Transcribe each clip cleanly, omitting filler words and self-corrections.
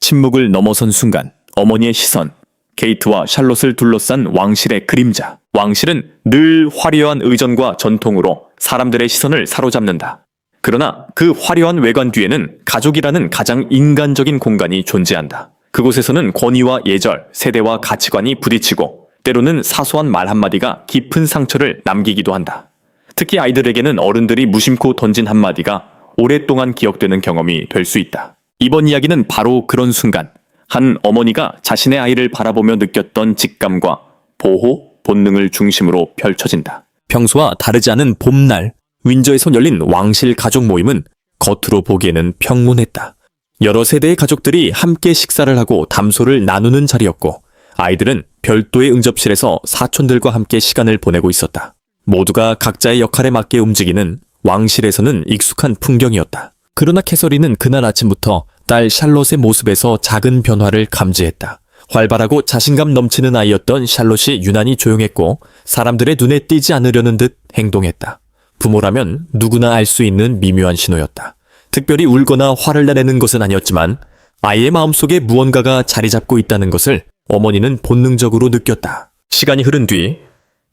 침묵을 넘어선 순간 어머니의 시선, 케이트와 샬롯을 둘러싼 왕실의 그림자. 왕실은 늘 화려한 의전과 전통으로 사람들의 시선을 사로잡는다. 그러나 그 화려한 외관 뒤에는 가족이라는 가장 인간적인 공간이 존재한다. 그곳에서는 권위와 예절, 세대와 가치관이 부딪히고 때로는 사소한 말 한마디가 깊은 상처를 남기기도 한다. 특히 아이들에게는 어른들이 무심코 던진 한마디가 오랫동안 기억되는 경험이 될 수 있다. 이번 이야기는 바로 그런 순간, 한 어머니가 자신의 아이를 바라보며 느꼈던 직감과 보호, 본능을 중심으로 펼쳐진다. 평소와 다르지 않은 봄날, 윈저에서 열린 왕실 가족 모임은 겉으로 보기에는 평온했다. 여러 세대의 가족들이 함께 식사를 하고 담소를 나누는 자리였고, 아이들은 별도의 응접실에서 사촌들과 함께 시간을 보내고 있었다. 모두가 각자의 역할에 맞게 움직이는 왕실에서는 익숙한 풍경이었다. 그러나 캐서린은 그날 아침부터 딸 샬롯의 모습에서 작은 변화를 감지했다. 활발하고 자신감 넘치는 아이였던 샬롯이 유난히 조용했고 사람들의 눈에 띄지 않으려는 듯 행동했다. 부모라면 누구나 알 수 있는 미묘한 신호였다. 특별히 울거나 화를 내는 것은 아니었지만 아이의 마음속에 무언가가 자리 잡고 있다는 것을 어머니는 본능적으로 느꼈다. 시간이 흐른 뒤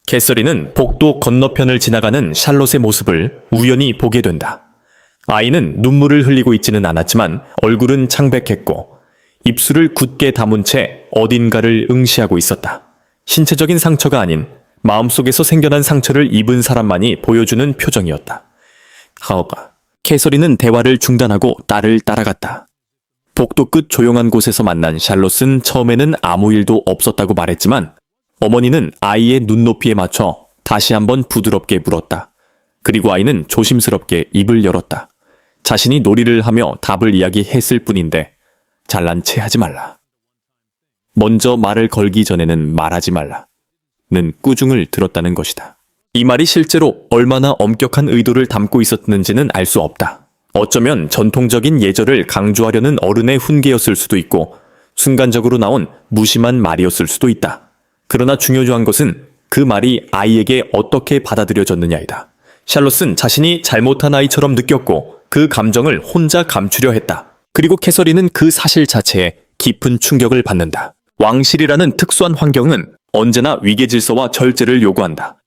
캐서린은 복도 건너편을 지나가는 샬롯의 모습을 우연히 보게 된다. 아이는 눈물을 흘리고 있지는 않았지만 얼굴은 창백했고 입술을 굳게 다문 채 어딘가를 응시하고 있었다. 신체적인 상처가 아닌 마음속에서 생겨난 상처를 입은 사람만이 보여주는 표정이었다. 캐서린은 대화를 중단하고 딸을 따라갔다. 복도 끝 조용한 곳에서 만난 샬롯은 처음에는 아무 일도 없었다고 말했지만 어머니는 아이의 눈높이에 맞춰 다시 한번 부드럽게 물었다. 그리고 아이는 조심스럽게 입을 열었다. 자신이 놀이를 하며 답을 이야기했을 뿐인데 잘난 체 하지 말라. 먼저 말을 걸기 전에는 말하지 말라. 는 꾸중을 들었다는 것이다. 이 말이 실제로 얼마나 엄격한 의도를 담고 있었는지는 알 수 없다. 어쩌면 전통적인 예절을 강조하려는 어른의 훈계였을 수도 있고 순간적으로 나온 무심한 말이었을 수도 있다. 그러나 중요한 것은 그 말이 아이에게 어떻게 받아들여졌느냐이다. 샬롯은 자신이 잘못한 아이처럼 느꼈고 그 감정을 혼자 감추려 했다. 그리고 캐서린은 그 사실 자체에 깊은 충격을 받는다. 왕실이라는 특수한 환경은 언제나 위계 질서와 절제를 요구한다.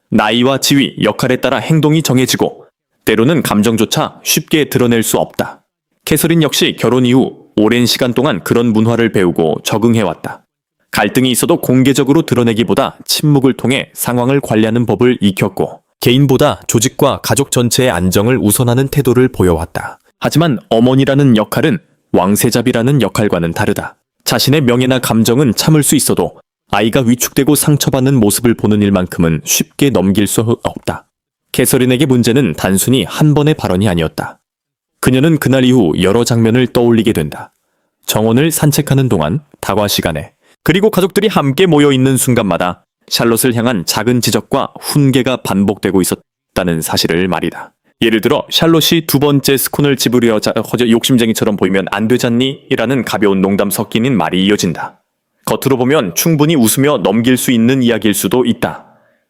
나이와 지위, 역할에 따라 행동이 정해지고 때로는 감정조차 쉽게 드러낼 수 없다. 캐서린 역시 결혼 이후 오랜 시간 동안 그런 문화를 배우고 적응해왔다. 갈등이 있어도 공개적으로 드러내기보다 침묵을 통해 상황을 관리하는 법을 익혔고 개인보다 조직과 가족 전체의 안정을 우선하는 태도를 보여왔다. 하지만 어머니라는 역할은 왕세자비라는 역할과는 다르다. 자신의 명예나 감정은 참을 수 있어도 아이가 위축되고 상처받는 모습을 보는 일만큼은 쉽게 넘길 수 없다. 캐서린에게 문제는 단순히 한 번의 발언이 아니었다. 그녀는 그날 이후 여러 장면을 떠올리게 된다. 정원을 산책하는 동안, 다과 시간에, 그리고 가족들이 함께 모여있는 순간마다 샬롯을 향한 작은 지적과 훈계가 반복되고 있었다는 사실을 말이다. 예를 들어 샬롯이 두 번째 스콘을 집으려 욕심쟁이처럼 보이면 안 되잖니? 이라는 가벼운 농담 섞이는 말이 이어진다. 겉으로 보면 충분히 웃으며 넘길 수 있는 이야기일 수도 있다.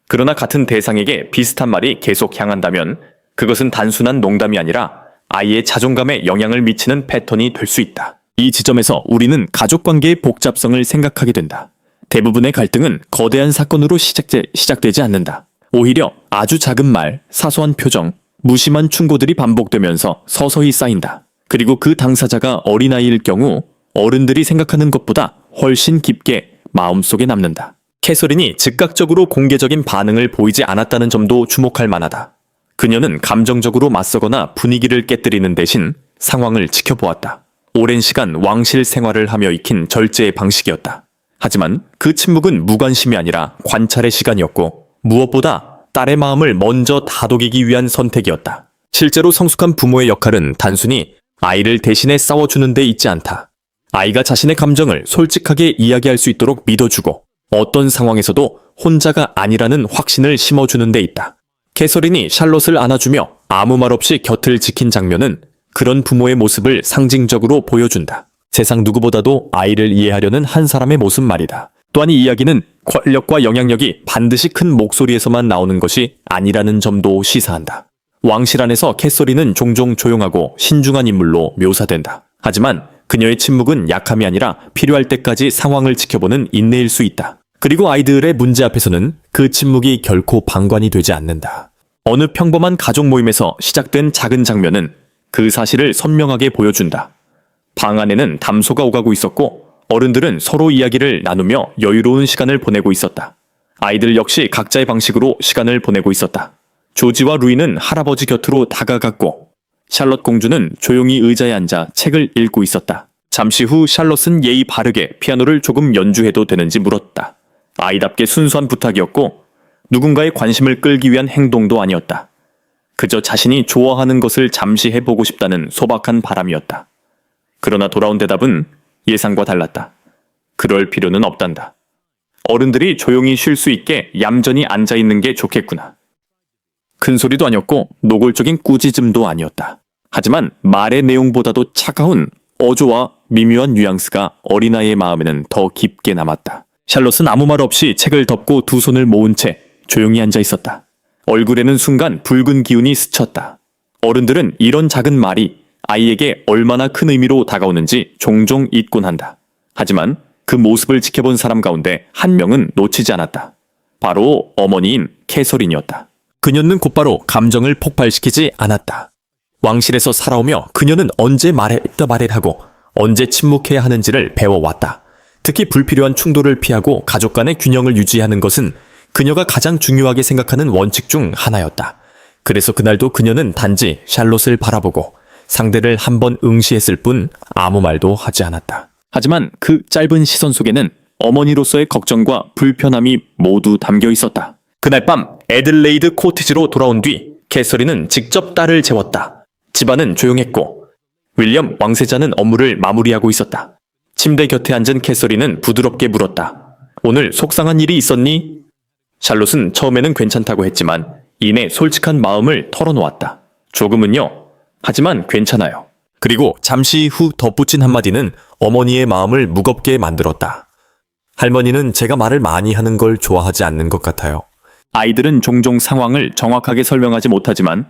그러나 같은 대상에게 비슷한 말이 계속 향한다면 그것은 단순한 농담이 아니라 아이의 자존감에 영향을 미치는 패턴이 될 수 있다. 이 지점에서 우리는 가족관계의 복잡성을 생각하게 된다. 대부분의 갈등은 거대한 사건으로 시작되지 않는다. 오히려 아주 작은 말, 사소한 표정, 무심한 충고들이 반복되면서 서서히 쌓인다. 그리고 그 당사자가 어린아이일 경우 어른들이 생각하는 것보다 훨씬 깊게 마음속에 남는다. 캐서린이 즉각적으로 공개적인 반응을 보이지 않았다는 점도 주목할 만하다. 그녀는 감정적으로 맞서거나 분위기를 깨뜨리는 대신 상황을 지켜보았다. 오랜 시간 왕실 생활을 하며 익힌 절제의 방식이었다. 하지만 그 침묵은 무관심이 아니라 관찰의 시간이었고 무엇보다 딸의 마음을 먼저 다독이기 위한 선택이었다. 실제로 성숙한 부모의 역할은 단순히 아이를 대신해 싸워주는 데 있지 않다. 아이가 자신의 감정을 솔직하게 이야기할 수 있도록 믿어주고 어떤 상황에서도 혼자가 아니라는 확신을 심어주는 데 있다. 캐서린이 샬롯을 안아주며 아무 말 없이 곁을 지킨 장면은 그런 부모의 모습을 상징적으로 보여준다. 세상 누구보다도 아이를 이해하려는 한 사람의 모습 말이다. 또한 이 이야기는 권력과 영향력이 반드시 큰 목소리에서만 나오는 것이 아니라는 점도 시사한다. 왕실 안에서 캐서린은 종종 조용하고 신중한 인물로 묘사된다. 하지만 그녀의 침묵은 약함이 아니라 필요할 때까지 상황을 지켜보는 인내일 수 있다. 그리고 아이들의 문제 앞에서는 그 침묵이 결코 방관이 되지 않는다. 어느 평범한 가족 모임에서 시작된 작은 장면은 그 사실을 선명하게 보여준다. 방 안에는 담소가 오가고 있었고 어른들은 서로 이야기를 나누며 여유로운 시간을 보내고 있었다. 아이들 역시 각자의 방식으로 시간을 보내고 있었다. 조지와 루이는 할아버지 곁으로 다가갔고 샬럿 공주는 조용히 의자에 앉아 책을 읽고 있었다. 잠시 후 샬럿은 예의 바르게 피아노를 조금 연주해도 되는지 물었다. 아이답게 순수한 부탁이었고 누군가의 관심을 끌기 위한 행동도 아니었다. 그저 자신이 좋아하는 것을 잠시 해보고 싶다는 소박한 바람이었다. 그러나 돌아온 대답은 예상과 달랐다. 그럴 필요는 없단다. 어른들이 조용히 쉴 수 있게 얌전히 앉아있는 게 좋겠구나. 큰 소리도 아니었고 노골적인 꾸짖음도 아니었다. 하지만 말의 내용보다도 차가운 어조와 미묘한 뉘앙스가 어린아이의 마음에는 더 깊게 남았다. 샬롯은 아무 말 없이 책을 덮고 두 손을 모은 채 조용히 앉아 있었다. 얼굴에는 순간 붉은 기운이 스쳤다. 어른들은 이런 작은 말이 아이에게 얼마나 큰 의미로 다가오는지 종종 잊곤 한다. 하지만 그 모습을 지켜본 사람 가운데 한 명은 놓치지 않았다. 바로 어머니인 캐서린이었다. 그녀는 곧바로 감정을 폭발시키지 않았다. 왕실에서 살아오며 그녀는 언제 말해야 하고 언제 침묵해야 하는지를 배워왔다. 특히 불필요한 충돌을 피하고 가족 간의 균형을 유지하는 것은 그녀가 가장 중요하게 생각하는 원칙 중 하나였다. 그래서 그날도 그녀는 단지 샬롯을 바라보고 상대를 한번 응시했을 뿐 아무 말도 하지 않았다. 하지만 그 짧은 시선 속에는 어머니로서의 걱정과 불편함이 모두 담겨 있었다. 그날 밤 애들레이드 코티지로 돌아온 뒤 캐서린은 직접 딸을 재웠다. 집안은 조용했고 윌리엄 왕세자는 업무를 마무리하고 있었다. 침대 곁에 앉은 캐서린은 부드럽게 물었다. 오늘 속상한 일이 있었니? 샬롯은 처음에는 괜찮다고 했지만 이내 솔직한 마음을 털어놓았다. 조금은요. 하지만 괜찮아요. 그리고 잠시 후 덧붙인 한마디는 어머니의 마음을 무겁게 만들었다. 할머니는 제가 말을 많이 하는 걸 좋아하지 않는 것 같아요. 아이들은 종종 상황을 정확하게 설명하지 못하지만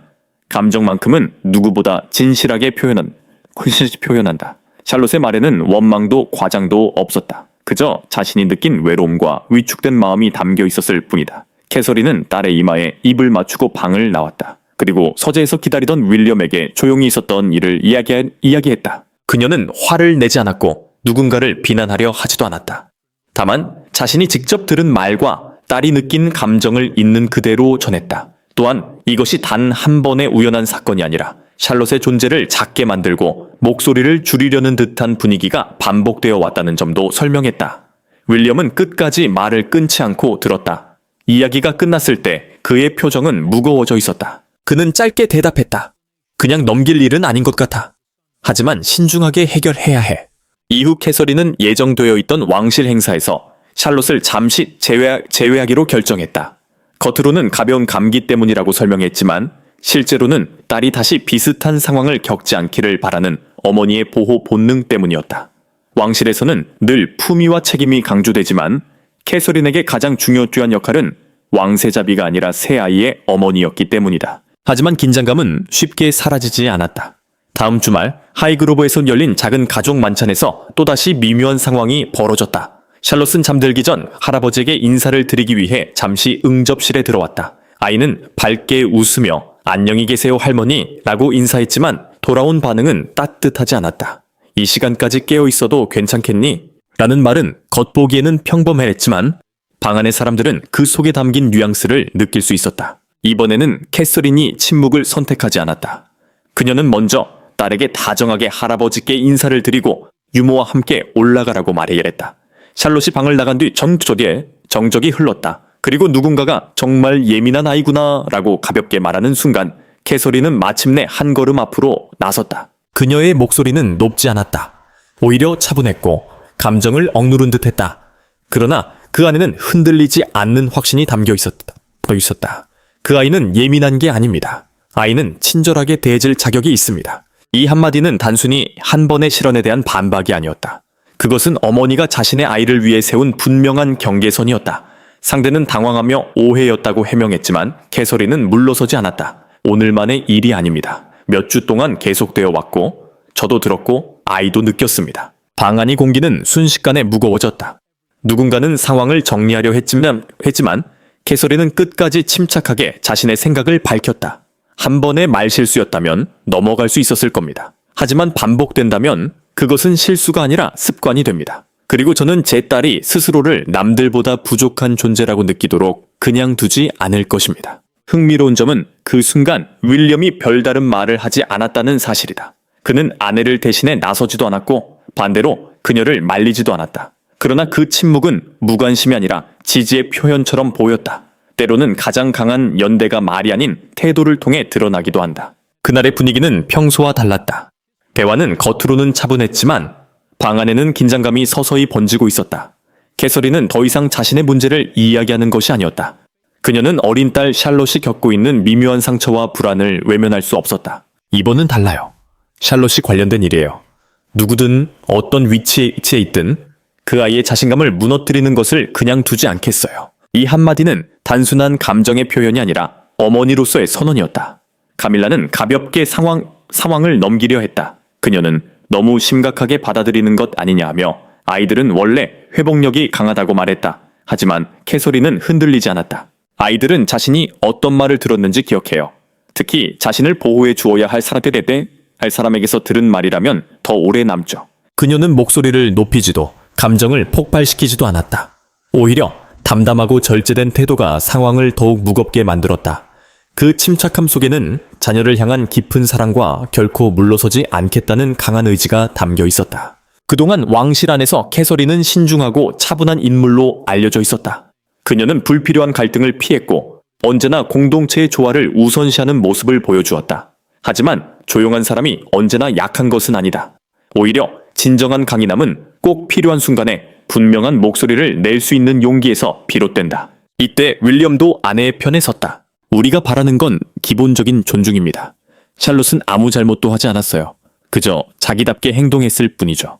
감정만큼은 누구보다 진실하게 표현한다. 샬롯의 말에는 원망도 과장도 없었다. 그저 자신이 느낀 외로움과 위축된 마음이 담겨 있었을 뿐이다. 캐서린은 딸의 이마에 입을 맞추고 방을 나왔다. 그리고 서재에서 기다리던 윌리엄에게 조용히 있었던 일을 이야기했다. 그녀는 화를 내지 않았고 누군가를 비난하려 하지도 않았다. 다만 자신이 직접 들은 말과 딸이 느낀 감정을 있는 그대로 전했다. 또한 이것이 단 한 번의 우연한 사건이 아니라 샬롯의 존재를 작게 만들고 목소리를 줄이려는 듯한 분위기가 반복되어 왔다는 점도 설명했다. 윌리엄은 끝까지 말을 끊지 않고 들었다. 이야기가 끝났을 때 그의 표정은 무거워져 있었다. 그는 짧게 대답했다. 그냥 넘길 일은 아닌 것 같아. 하지만 신중하게 해결해야 해. 이후 캐서린은 예정되어 있던 왕실 행사에서 샬롯을 잠시 제외하기로 결정했다. 겉으로는 가벼운 감기 때문이라고 설명했지만 실제로는 딸이 다시 비슷한 상황을 겪지 않기를 바라는 어머니의 보호 본능 때문이었다. 왕실에서는 늘 품위와 책임이 강조되지만 캐서린에게 가장 중요한 역할은 왕세자비가 아니라 새 아이의 어머니였기 때문이다. 하지만 긴장감은 쉽게 사라지지 않았다. 다음 주말 하이그로브에서 열린 작은 가족 만찬에서 또다시 미묘한 상황이 벌어졌다. 샬롯은 잠들기 전 할아버지에게 인사를 드리기 위해 잠시 응접실에 들어왔다. 아이는 밝게 웃으며 안녕히 계세요 할머니 라고 인사했지만 돌아온 반응은 따뜻하지 않았다. 이 시간까지 깨어 있어도 괜찮겠니? 라는 말은 겉보기에는 평범했지만 방 안의 사람들은 그 속에 담긴 뉘앙스를 느낄 수 있었다. 이번에는 캐서린이 침묵을 선택하지 않았다. 그녀는 먼저 딸에게 다정하게 할아버지께 인사를 드리고 유모와 함께 올라가라고 말해야했다. 샬롯이 방을 나간 뒤 정적이 흘렀다. 그리고 누군가가 정말 예민한 아이구나 라고 가볍게 말하는 순간 캐서린은 마침내 한 걸음 앞으로 나섰다. 그녀의 목소리는 높지 않았다. 오히려 차분했고 감정을 억누른 듯했다. 그러나 그 안에는 흔들리지 않는 확신이 담겨 있었다. 그 아이는 예민한 게 아닙니다. 아이는 친절하게 대해줄 자격이 있습니다. 이 한마디는 단순히 한 번의 실언에 대한 반박이 아니었다. 그것은 어머니가 자신의 아이를 위해 세운 분명한 경계선이었다. 상대는 당황하며 오해였다고 해명했지만 캐서린은 물러서지 않았다. 오늘만의 일이 아닙니다. 몇 주 동안 계속되어 왔고 저도 들었고 아이도 느꼈습니다. 방 안의 공기는 순식간에 무거워졌다. 누군가는 상황을 정리하려 했지만 캐서린은 끝까지 침착하게 자신의 생각을 밝혔다. 한 번의 말실수였다면 넘어갈 수 있었을 겁니다. 하지만 반복된다면 그것은 실수가 아니라 습관이 됩니다. 그리고 저는 제 딸이 스스로를 남들보다 부족한 존재라고 느끼도록 그냥 두지 않을 것입니다. 흥미로운 점은 그 순간 윌리엄이 별다른 말을 하지 않았다는 사실이다. 그는 아내를 대신해 나서지도 않았고 반대로 그녀를 말리지도 않았다. 그러나 그 침묵은 무관심이 아니라 지지의 표현처럼 보였다. 때로는 가장 강한 연대가 말이 아닌 태도를 통해 드러나기도 한다. 그날의 분위기는 평소와 달랐다. 대화는 겉으로는 차분했지만 방 안에는 긴장감이 서서히 번지고 있었다. 캐서린은 더 이상 자신의 문제를 이야기하는 것이 아니었다. 그녀는 어린 딸 샬롯이 겪고 있는 미묘한 상처와 불안을 외면할 수 없었다. 이번은 달라요. 샬롯이 관련된 일이에요. 누구든 어떤 위치에 있든 그 아이의 자신감을 무너뜨리는 것을 그냥 두지 않겠어요. 이 한마디는 단순한 감정의 표현이 아니라 어머니로서의 선언이었다. 카밀라는 가볍게 상황을 넘기려 했다. 그녀는 너무 심각하게 받아들이는 것 아니냐 하며 아이들은 원래 회복력이 강하다고 말했다. 하지만 캐서린은 흔들리지 않았다. 아이들은 자신이 어떤 말을 들었는지 기억해요. 특히 자신을 보호해 주어야 할 사람에게서 들은 말이라면 더 오래 남죠. 그녀는 목소리를 높이지도 감정을 폭발시키지도 않았다. 오히려 담담하고 절제된 태도가 상황을 더욱 무겁게 만들었다. 그 침착함 속에는 자녀를 향한 깊은 사랑과 결코 물러서지 않겠다는 강한 의지가 담겨 있었다. 그동안 왕실 안에서 캐서린은 신중하고 차분한 인물로 알려져 있었다. 그녀는 불필요한 갈등을 피했고 언제나 공동체의 조화를 우선시하는 모습을 보여주었다. 하지만 조용한 사람이 언제나 약한 것은 아니다. 오히려 진정한 강인함은 꼭 필요한 순간에 분명한 목소리를 낼 수 있는 용기에서 비롯된다. 이때 윌리엄도 아내의 편에 섰다. 우리가 바라는 건 기본적인 존중입니다. 샬롯은 아무 잘못도 하지 않았어요. 그저 자기답게 행동했을 뿐이죠.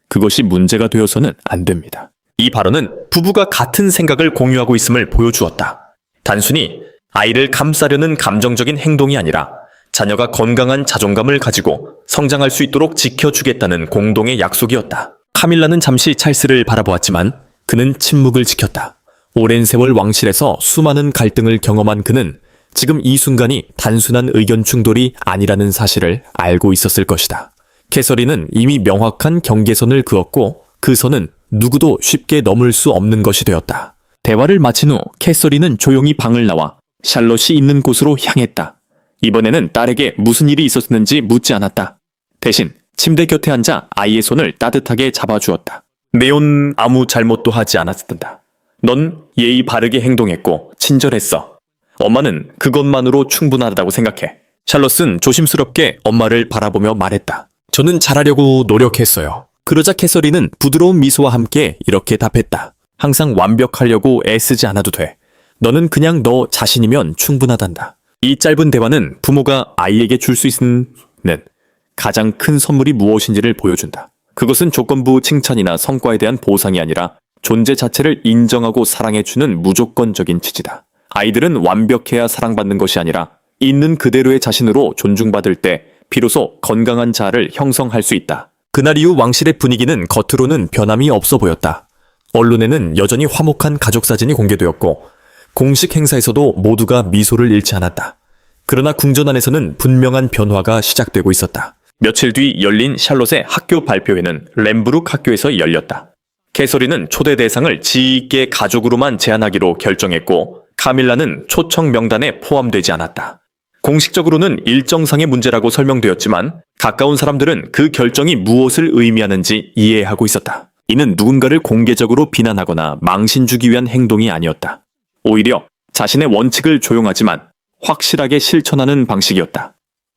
그것이 문제가 되어서는 안 됩니다. 이 발언은 부부가 같은 생각을 공유하고 있음을 보여주었다. 단순히 아이를 감싸려는 감정적인 행동이 아니라 자녀가 건강한 자존감을 가지고 성장할 수 있도록 지켜주겠다는 공동의 약속이었다. 카밀라는 잠시 찰스를 바라보았지만 그는 침묵을 지켰다. 오랜 세월 왕실에서 수많은 갈등을 경험한 그는 지금 이 순간이 단순한 의견 충돌이 아니라는 사실을 알고 있었을 것이다. 캐서린은 이미 명확한 경계선을 그었고 그 선은 누구도 쉽게 넘을 수 없는 것이 되었다. 대화를 마친 후 캐서린은 조용히 방을 나와 샬롯이 있는 곳으로 향했다. 이번에는 딸에게 무슨 일이 있었는지 묻지 않았다. 대신 침대 곁에 앉아 아이의 손을 따뜻하게 잡아주었다. 네온 아무 잘못도 하지 않았단다. 넌 예의 바르게 행동했고 친절했어. 엄마는 그것만으로 충분하다고 생각해. 샬롯은 조심스럽게 엄마를 바라보며 말했다. 저는 잘하려고 노력했어요. 그러자 캐서린은 부드러운 미소와 함께 이렇게 답했다. 항상 완벽하려고 애쓰지 않아도 돼. 너는 그냥 너 자신이면 충분하단다. 이 짧은 대화는 부모가 아이에게 줄 수 있는 가장 큰 선물이 무엇인지를 보여준다. 그것은 조건부 칭찬이나 성과에 대한 보상이 아니라 존재 자체를 인정하고 사랑해주는 무조건적인 지지다. 아이들은 완벽해야 사랑받는 것이 아니라 있는 그대로의 자신으로 존중받을 때 비로소 건강한 자아를 형성할 수 있다. 그날 이후 왕실의 분위기는 겉으로는 변함이 없어 보였다. 언론에는 여전히 화목한 가족 사진이 공개되었고 공식 행사에서도 모두가 미소를 잃지 않았다. 그러나 궁전 안에서는 분명한 변화가 시작되고 있었다. 며칠 뒤 열린 샬롯의 학교 발표회는 램브룩 학교에서 열렸다. 캐서린은 초대 대상을 지혜 있게 가족으로만 제한하기로 결정했고 카밀라는 초청 명단에 포함되지 않았다. 공식적으로는 일정상의 문제라고 설명되었지만 가까운 사람들은 그 결정이 무엇을 의미하는지 이해하고 있었다. 이는 누군가를 공개적으로 비난하거나 망신 주기 위한 행동이 아니었다. 오히려 자신의 원칙을 조용하지만 확실하게 실천하는 방식이었다.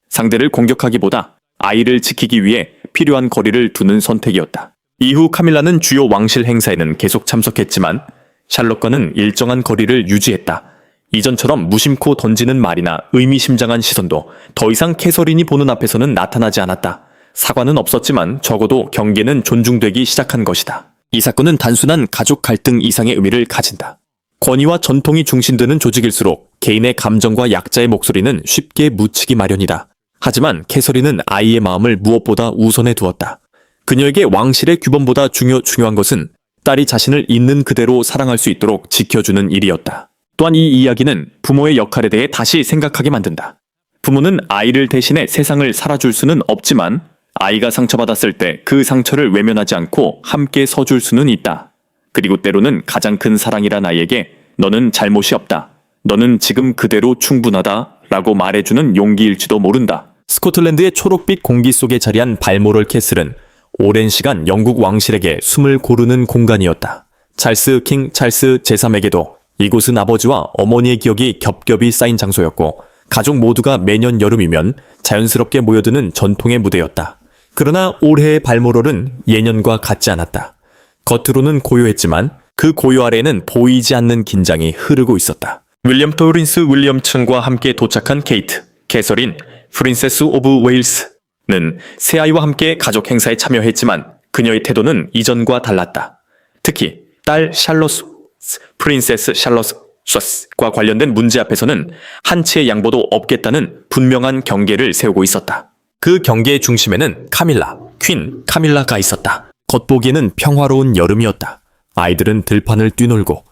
상대를 공격하기보다 아이를 지키기 위해 필요한 거리를 두는 선택이었다. 이후 카밀라는 주요 왕실 행사에는 계속 참석했지만 샬롯과는 일정한 거리를 유지했다. 이전처럼 무심코 던지는 말이나 의미심장한 시선도 더 이상 캐서린이 보는 앞에서는 나타나지 않았다. 사과는 없었지만 적어도 경계는 존중되기 시작한 것이다. 이 사건은 단순한 가족 갈등 이상의 의미를 가진다. 권위와 전통이 중심되는 조직일수록 개인의 감정과 약자의 목소리는 쉽게 묻히기 마련이다. 하지만 캐서린은 아이의 마음을 무엇보다 우선해 두었다. 그녀에게 왕실의 규범보다 중요한 것은 딸이 자신을 있는 그대로 사랑할 수 있도록 지켜주는 일이었다. 또한 이 이야기는 부모의 역할에 대해 다시 생각하게 만든다. 부모는 아이를 대신해 세상을 살아줄 수는 없지만 아이가 상처받았을 때 그 상처를 외면하지 않고 함께 서줄 수는 있다. 그리고 때로는 가장 큰 사랑이란 아이에게 너는 잘못이 없다. 너는 지금 그대로 충분하다. 라고 말해주는 용기일지도 모른다. 스코틀랜드의 초록빛 공기 속에 자리한 발모럴 캐슬은 오랜 시간 영국 왕실에게 숨을 고르는 공간이었다. 찰스 제3에게도 이곳은 아버지와 어머니의 기억이 겹겹이 쌓인 장소였고 가족 모두가 매년 여름이면 자연스럽게 모여드는 전통의 무대였다. 그러나 올해의 발모럴은 예년과 같지 않았다. 겉으로는 고요했지만 그 고요 아래에는 보이지 않는 긴장이 흐르고 있었다. 윌리엄 프린스 윌리엄층과 함께 도착한 케이트, 캐서린, 프린세스 오브 웨일스는 새아이와 함께 가족 행사에 참여했지만 그녀의 태도는 이전과 달랐다. 특히 딸 프린세스 샬롯과 관련된 문제 앞에서는 한치의 양보도 없겠다는 분명한 경계를 세우고 있었다. 그 경계의 중심에는 퀸 카밀라가 있었다. 겉보기에는 평화로운 여름이었다. 아이들은 들판을 뛰놀고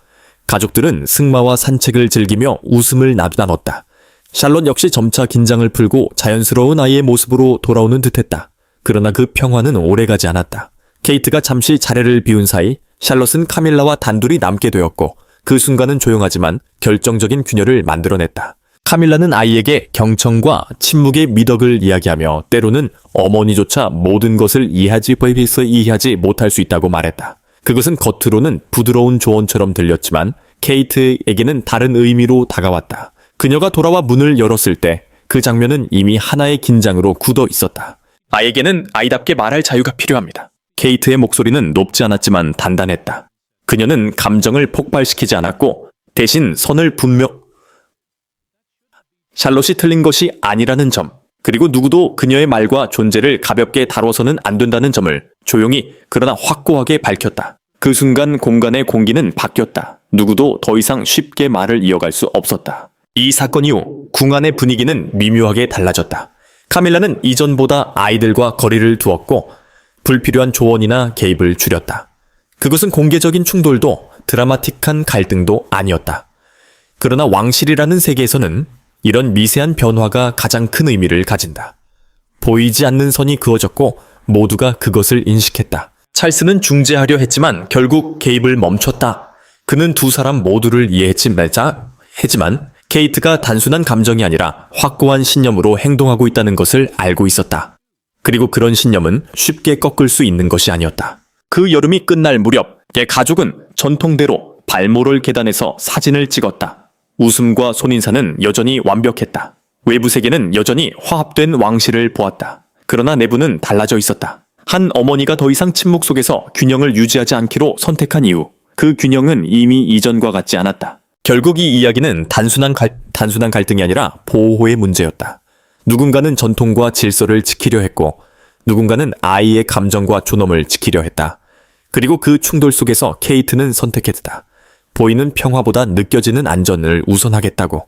가족들은 승마와 산책을 즐기며 웃음을 나눴다. 샬롯 역시 점차 긴장을 풀고 자연스러운 아이의 모습으로 돌아오는 듯했다. 그러나 그 평화는 오래가지 않았다. 케이트가 잠시 자리를 비운 사이 샬롯은 카밀라와 단둘이 남게 되었고 그 순간은 조용하지만 결정적인 균열을 만들어냈다. 카밀라는 아이에게 경청과 침묵의 미덕을 이야기하며 때로는 어머니조차 모든 것을 이해하지 못할 수 있다고 말했다. 그것은 겉으로는 부드러운 조언처럼 들렸지만 케이트에게는 다른 의미로 다가왔다. 그녀가 돌아와 문을 열었을 때 그 장면은 이미 하나의 긴장으로 굳어 있었다. 아이에게는 아이답게 말할 자유가 필요합니다. 케이트의 목소리는 높지 않았지만 단단했다. 그녀는 감정을 폭발시키지 않았고 대신 선을 샬롯이 틀린 것이 아니라는 점, 그리고 누구도 그녀의 말과 존재를 가볍게 다뤄서는 안 된다는 점을 조용히 그러나 확고하게 밝혔다. 그 순간 공간의 공기는 바뀌었다. 누구도 더 이상 쉽게 말을 이어갈 수 없었다. 이 사건 이후 궁 안의 분위기는 미묘하게 달라졌다. 카밀라는 이전보다 아이들과 거리를 두었고 불필요한 조언이나 개입을 줄였다. 그것은 공개적인 충돌도 드라마틱한 갈등도 아니었다. 그러나 왕실이라는 세계에서는 이런 미세한 변화가 가장 큰 의미를 가진다. 보이지 않는 선이 그어졌고 모두가 그것을 인식했다. 찰스는 중재하려 했지만 결국 개입을 멈췄다. 그는 두 사람 모두를 이해했지만 케이트가 단순한 감정이 아니라 확고한 신념으로 행동하고 있다는 것을 알고 있었다. 그리고 그런 신념은 쉽게 꺾을 수 있는 것이 아니었다. 그 여름이 끝날 무렵 가족은 전통대로 발모럴 계단에서 사진을 찍었다. 웃음과 손인사는 여전히 완벽했다. 외부 세계는 여전히 화합된 왕실을 보았다. 그러나 내부는 달라져 있었다. 한 어머니가 더 이상 침묵 속에서 균형을 유지하지 않기로 선택한 이유, 그 균형은 이미 이전과 같지 않았다. 결국 이 이야기는 단순한 갈등이 아니라 보호의 문제였다. 누군가는 전통과 질서를 지키려 했고 누군가는 아이의 감정과 존엄을 지키려 했다. 그리고 그 충돌 속에서 케이트는 선택했다. 보이는 평화보다 느껴지는 안전을 우선하겠다고.